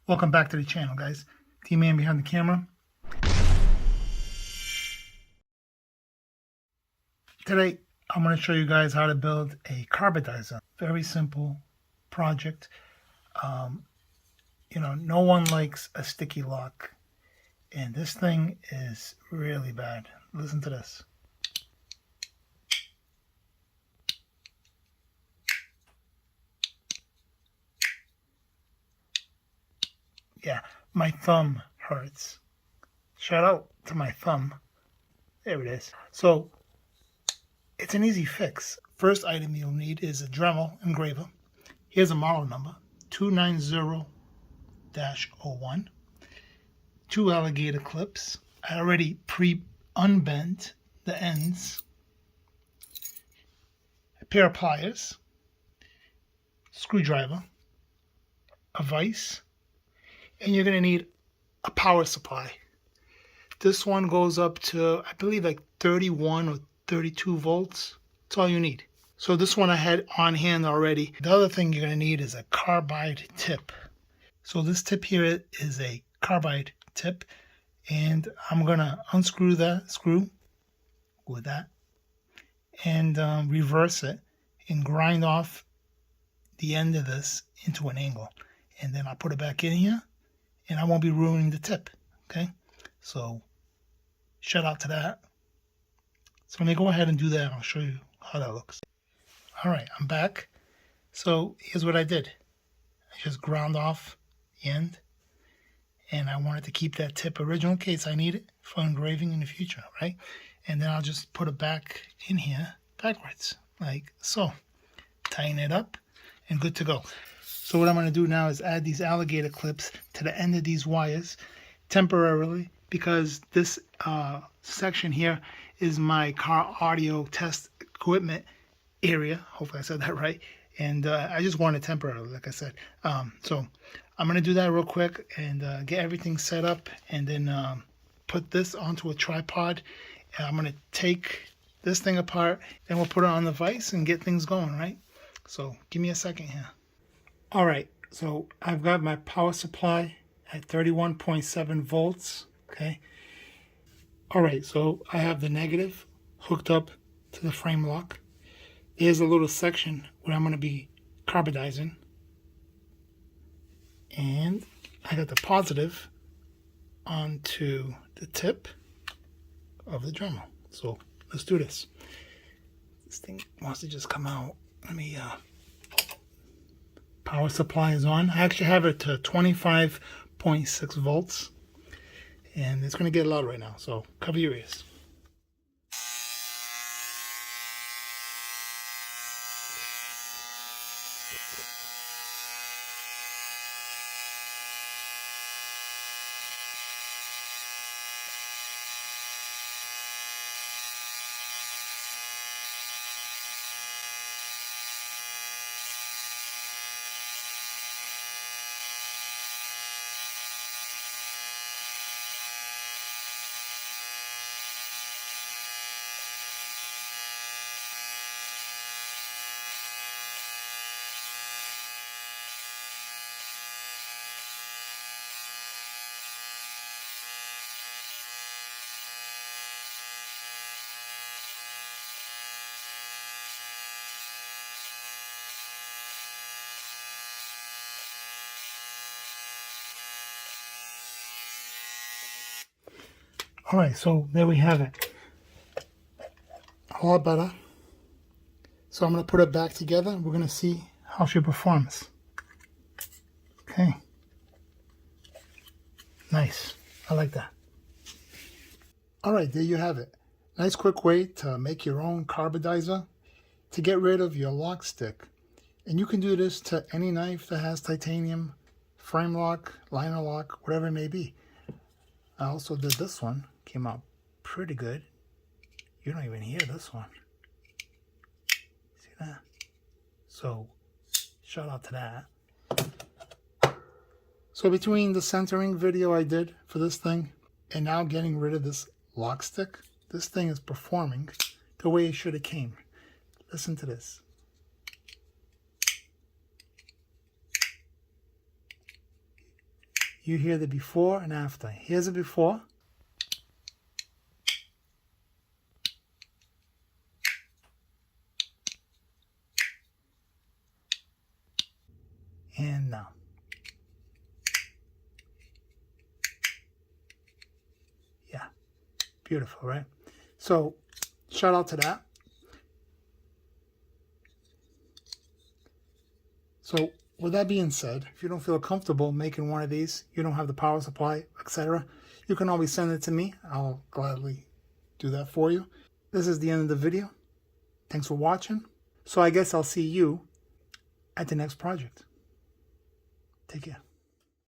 Welcome back to the channel, guys. T-Man behind the camera. Today, I'm going to show you guys how to build a Carbidizer. Very simple project. No one likes a sticky lock, and this thing is really bad. Listen to this. Yeah, my thumb hurts. Shout out to my thumb. There it is. So, it's an easy fix. First item you'll need is a Dremel engraver. Here's a model number, 290-01. 2 alligator clips. I already pre-unbent the ends. A pair of pliers. Screwdriver. A vise. And you're going to need a power supply. This one goes up to, I believe, like 31 or 32 volts. That's all you need. So this one I had on hand already. The other thing you're going to need is a carbide tip. So this tip here is a carbide tip. And I'm going to unscrew that screw with that. And reverse it and grind off the end of this into an angle. And then I'll put it back in here. And I won't be ruining the tip. Okay? So shout out to that. So let me go ahead and do that. I'll show you how that looks. All right, I'm back. So here's what I did. I just ground off the end. And I wanted to keep that tip original in case I need it for engraving in the future, right? And then I'll just put it back in here backwards, like so. Tighten it up and good to go. So what I'm going to do now is add these alligator clips to the end of these wires temporarily, because this section here is my car audio test equipment area. Hopefully I said that right. And I just want it temporarily, like I said. So I'm going to do that real quick and get everything set up, and then put this onto a tripod. And I'm going to take this thing apart, then we'll put it on the vise and get things going, right? So give me a second here. All right, so I've got my power supply at 31.7 volts, okay? All right, so I have the negative hooked up to the frame lock. There's a little section where I'm going to be carbidizing. And I got the positive onto the tip of the Dremel. So let's do this. This thing wants to just come out. Let me... Power supply is on. I actually have it to 25.6 volts. And it's going to get loud right now, so cover your ears. All right, so there we have it. A lot better. So I'm going to put it back together. We're going to see how she performs. Okay. Nice. I like that. All right, there you have it. Nice quick way to make your own Carbidizer to get rid of your lock stick. And you can do this to any knife that has titanium, frame lock, liner lock, whatever it may be. I also did this one. Came out pretty good. You don't even hear this one. See that? So, shout out to that. So between the centering video I did for this thing and now getting rid of this lock stick, this thing is performing the way it should have came. Listen to this. You hear the before and after. Here's the before. And now. Yeah, beautiful, right? So, shout out to that. So, with that being said, if you don't feel comfortable making one of these, you don't have the power supply, etc., you can always send it to me. I'll gladly do that for you. This is the end of the video. Thanks for watching. So I guess I'll see you at the next project. Take care.